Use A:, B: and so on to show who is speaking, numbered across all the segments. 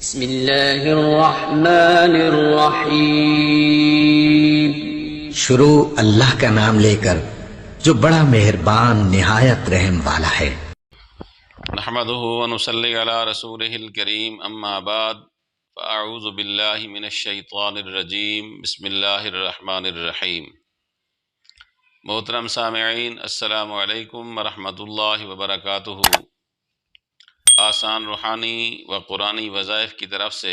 A: بسم اللہ الرحمن الرحیم۔
B: شروع اللہ کا نام لے کر جو بڑا مہربان نہایت رحم والا ہے۔
C: نحمده ونصلي على رسوله الكريم اما بعد فاعوذ باللہ من الشیطان الرجیم بسم اللہ الرحمن الرحیم۔ محترم سامعین، السلام علیکم ورحمۃ اللہ وبرکاتہ۔ آسان روحانی و قرآنی وظائف کی طرف سے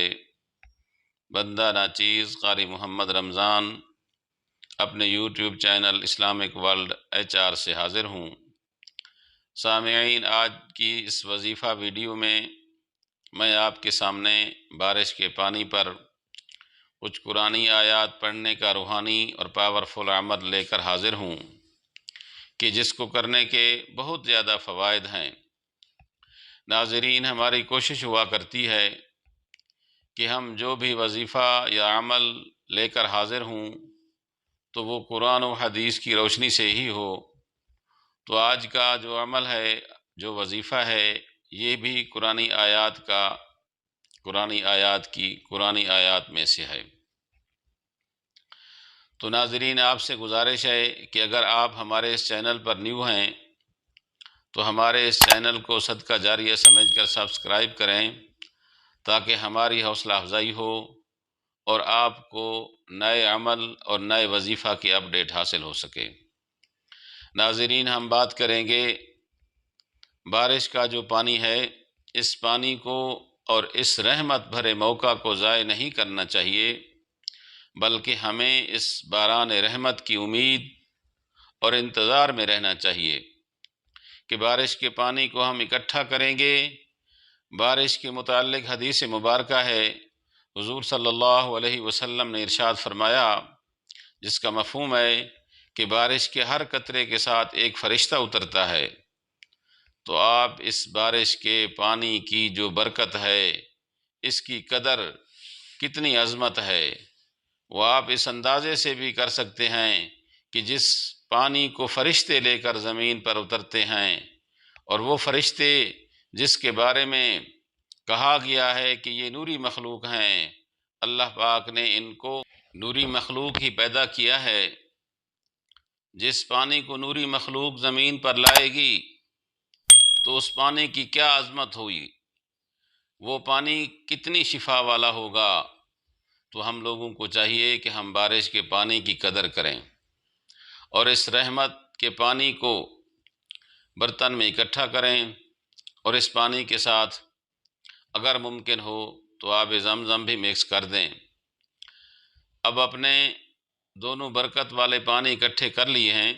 C: بندہ ناچیز قاری محمد رمضان اپنے YouTube channel Islamic world HR سے حاضر ہوں۔ سامعین، آج کی اس وظیفہ ویڈیو میں آپ کے سامنے بارش کے پانی پر کچھ قرآنی آیات پڑھنے کا روحانی اور پاورفل عمل لے کر حاضر ہوں کہ جس کو کرنے کے بہت زیادہ فوائد ہیں۔ ناظرین، ہماری کوشش ہوا کرتی ہے کہ ہم جو بھی وظیفہ یا عمل لے کر حاضر ہوں تو وہ قرآن و حدیث کی روشنی سے ہی ہو۔ تو آج کا جو عمل ہے، جو وظیفہ ہے، یہ بھی قرآنی آیات میں سے ہے۔ تو ناظرین، آپ سے گزارش ہے کہ اگر آپ ہمارے اس چینل پر نیو ہیں تو ہمارے اس چینل کو صدقہ جاریہ سمجھ کر سبسکرائب کریں تاکہ ہماری حوصلہ افزائی ہو اور آپ کو نئے عمل اور نئے وظیفہ کی اپڈیٹ حاصل ہو سکے۔ ناظرین، ہم بات کریں گے بارش کا جو پانی ہے، اس پانی کو اور اس رحمت بھرے موقع کو ضائع نہیں کرنا چاہیے، بلکہ ہمیں اس باران رحمت کی امید اور انتظار میں رہنا چاہیے کہ بارش کے پانی کو ہم اکٹھا کریں گے۔ بارش کے متعلق حدیث مبارکہ ہے، حضور صلی اللہ علیہ وسلم نے ارشاد فرمایا، جس کا مفہوم ہے کہ بارش کے ہر قطرے کے ساتھ ایک فرشتہ اترتا ہے۔ تو آپ اس بارش کے پانی کی جو برکت ہے، اس کی قدر کتنی عظمت ہے، وہ آپ اس اندازے سے بھی کر سکتے ہیں کہ جس پانی کو فرشتے لے کر زمین پر اترتے ہیں، اور وہ فرشتے جس کے بارے میں کہا گیا ہے کہ یہ نوری مخلوق ہیں، اللہ پاک نے ان کو نوری مخلوق ہی پیدا کیا ہے۔ جس پانی کو نوری مخلوق زمین پر لائے گی تو اس پانی کی کیا عظمت ہوئی، وہ پانی کتنی شفا والا ہوگا۔ تو ہم لوگوں کو چاہیے کہ ہم بارش کے پانی کی قدر کریں اور اس رحمت کے پانی کو برتن میں اکٹھا کریں، اور اس پانی کے ساتھ اگر ممکن ہو تو آب زمزم بھی مکس کر دیں۔ اب اپنے دونوں برکت والے پانی اکٹھے کر لیے ہیں،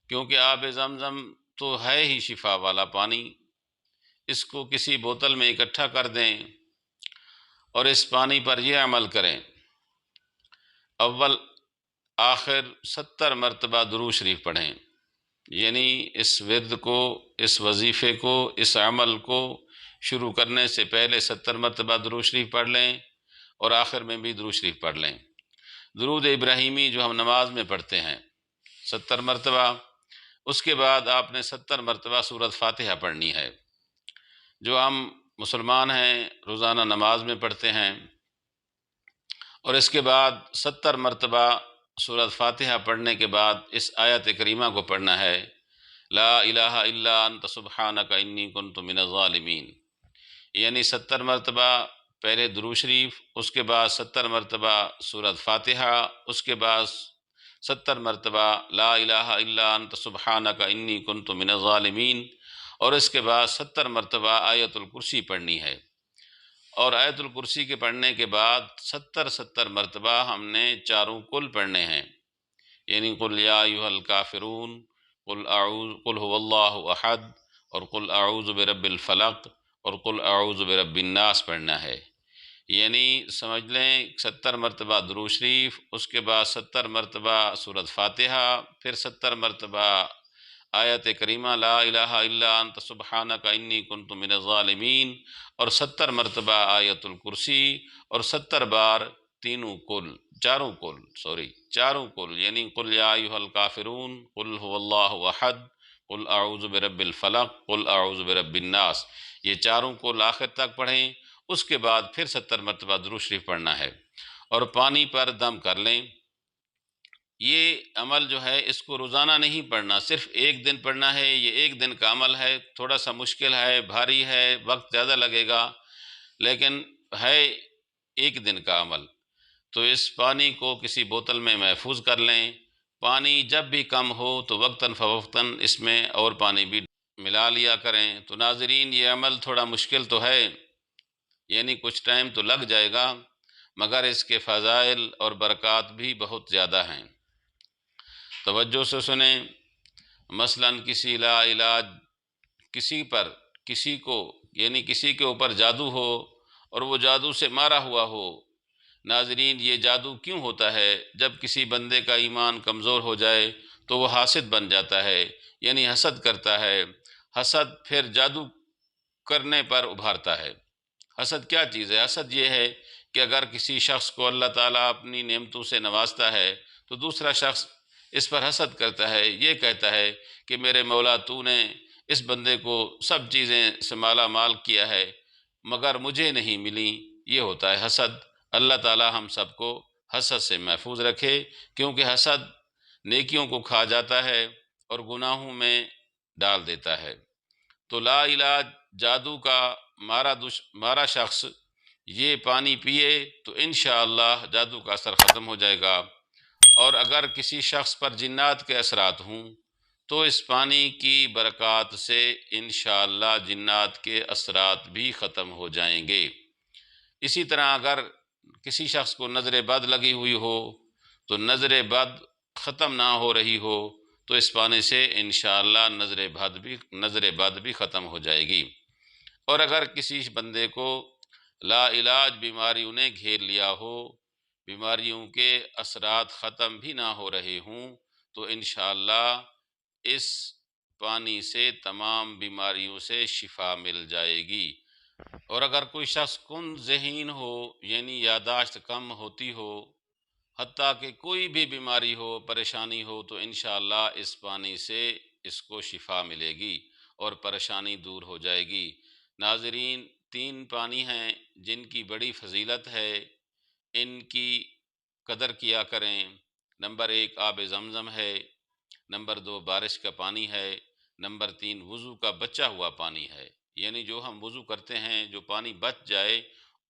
C: کیونکہ آب زمزم تو ہے ہی شفا والا پانی، اس کو کسی بوتل میں اکٹھا کر دیں اور اس پانی پر یہ عمل کریں، اول آخر 70 مرتبہ درود شریف پڑھیں۔ یعنی اس ورد کو، اس وظیفے کو، اس عمل کو شروع کرنے سے پہلے 70 مرتبہ درود شریف پڑھ لیں اور آخر میں بھی درود شریف پڑھ لیں۔ درود ابراہیمی جو ہم نماز میں پڑھتے ہیں 70 مرتبہ، اس کے بعد آپ نے 70 مرتبہ سورۃ فاتحہ پڑھنی ہے، جو ہم مسلمان ہیں روزانہ نماز میں پڑھتے ہیں، اور اس کے بعد 70 مرتبہ سورۃ فاتحہ پڑھنے کے بعد اس آیت کریمہ کو پڑھنا ہے، لا الہ الا انت سبحانک انی کنت من الظالمین۔ یعنی 70 مرتبہ پہلے درود شریف، اس کے بعد 70 مرتبہ سورۃ فاتحہ، اس کے بعد 70 مرتبہ لا الہ الا انت سبحانک انی کنت من الظالمین، اور اس کے بعد 70 مرتبہ آیت الکرسی پڑھنی ہے۔ اور آیت الکرسی کے پڑھنے کے بعد 70 مرتبہ ہم نے چاروں کل پڑھنے ہیں، یعنی قل یا ایھا الکافرون، قل هو اللہ احد، اور قل اعوذ برب الفلق، اور قل اعوذ برب الناس پڑھنا ہے۔ یعنی سمجھ لیں 70 مرتبہ درود شریف، اس کے بعد 70 مرتبہ سورۃ فاتحہ، پھر 70 مرتبہ آیت کریمہ لا الہ الا انت سبحانک انی کنت من الظالمین، اور 70 مرتبہ آیت الکرسی، اور 70 بار چاروں کل، یعنی قل یا ایھا الکافرون، قل هو اللہ احد، قل اعوذ برب الفلق، قل اعوذ برب الناس، یہ چاروں کل آخر تک پڑھیں، اس کے بعد پھر 70 مرتبہ درود شریف پڑھنا ہے، اور پانی پر دم کر لیں۔ یہ عمل جو ہے اس کو روزانہ نہیں پڑھنا، صرف ایک دن پڑھنا ہے۔ یہ ایک دن کا عمل ہے، تھوڑا سا مشکل ہے، بھاری ہے، وقت زیادہ لگے گا، لیکن ہے ایک دن کا عمل۔ تو اس پانی کو کسی بوتل میں محفوظ کر لیں۔ پانی جب بھی کم ہو تو وقتاً فوقتاً اس میں اور پانی بھی ملا لیا کریں۔ تو ناظرین، یہ عمل تھوڑا مشکل تو ہے، یعنی کچھ ٹائم تو لگ جائے گا، مگر اس کے فضائل اور برکات بھی بہت زیادہ ہیں۔ توجہ سے سنیں۔ مثلاً کسی لا علاج کسی کو یعنی کسی کے اوپر جادو ہو اور وہ جادو سے مارا ہوا ہو۔ ناظرین، یہ جادو کیوں ہوتا ہے؟ جب کسی بندے کا ایمان کمزور ہو جائے تو وہ حاسد بن جاتا ہے، یعنی حسد کرتا ہے۔ حسد پھر جادو کرنے پر ابھارتا ہے۔ حسد کیا چیز ہے؟ حسد یہ ہے کہ اگر کسی شخص کو اللہ تعالیٰ اپنی نعمتوں سے نوازتا ہے تو دوسرا شخص اس پر حسد کرتا ہے، یہ کہتا ہے کہ میرے مولا تو نے اس بندے کو سب چیزیں سے مالا مال کیا ہے مگر مجھے نہیں ملی۔ یہ ہوتا ہے حسد۔ اللہ تعالیٰ ہم سب کو حسد سے محفوظ رکھے، کیونکہ حسد نیکیوں کو کھا جاتا ہے اور گناہوں میں ڈال دیتا ہے۔ تو لا علاج جادو کا مارا شخص یہ پانی پیے تو انشاءاللہ جادو کا اثر ختم ہو جائے گا، اور اگر کسی شخص پر جنات کے اثرات ہوں تو اس پانی کی برکات سے انشاءاللہ جنات کے اثرات بھی ختم ہو جائیں گے۔ اسی طرح اگر کسی شخص کو نظر بد لگی ہوئی ہو تو نظر بد ختم نہ ہو رہی ہو تو اس پانی سے انشاءاللہ نظر بد بھی ختم ہو جائے گی۔ اور اگر کسی بندے کو لا علاج بیماری انہیں گھیر لیا ہو، بیماریوں کے اثرات ختم بھی نہ ہو رہے ہوں، تو انشاءاللہ اس پانی سے تمام بیماریوں سے شفا مل جائے گی۔ اور اگر کوئی شخص کن ذہین ہو، یعنی یادداشت کم ہوتی ہو، حتیٰ کہ کوئی بھی بیماری ہو، پریشانی ہو، تو انشاءاللہ اس پانی سے اس کو شفا ملے گی اور پریشانی دور ہو جائے گی۔ ناظرین، 3 پانی ہیں جن کی بڑی فضیلت ہے، ان کی قدر کیا کریں۔ نمبر 1 آب زمزم ہے، نمبر 2 بارش کا پانی ہے، نمبر 3 وضو کا بچا ہوا پانی ہے، یعنی جو ہم وضو کرتے ہیں جو پانی بچ جائے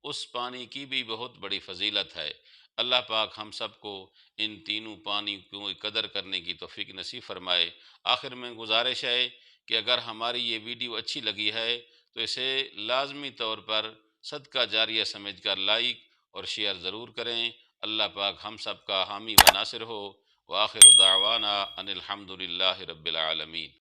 C: اس پانی کی بھی بہت بڑی فضیلت ہے۔ اللہ پاک ہم سب کو ان تینوں پانی کی قدر کرنے کی توفیق نصیب فرمائے۔ آخر میں گزارش ہے کہ اگر ہماری یہ ویڈیو اچھی لگی ہے تو اسے لازمی طور پر صدقہ جاریہ سمجھ کر لائک اور شیئر ضرور کریں۔ اللہ پاک ہم سب کا حامی و ناصر ہو۔ وآخر دعوانا ان الحمد للہ رب العالمین۔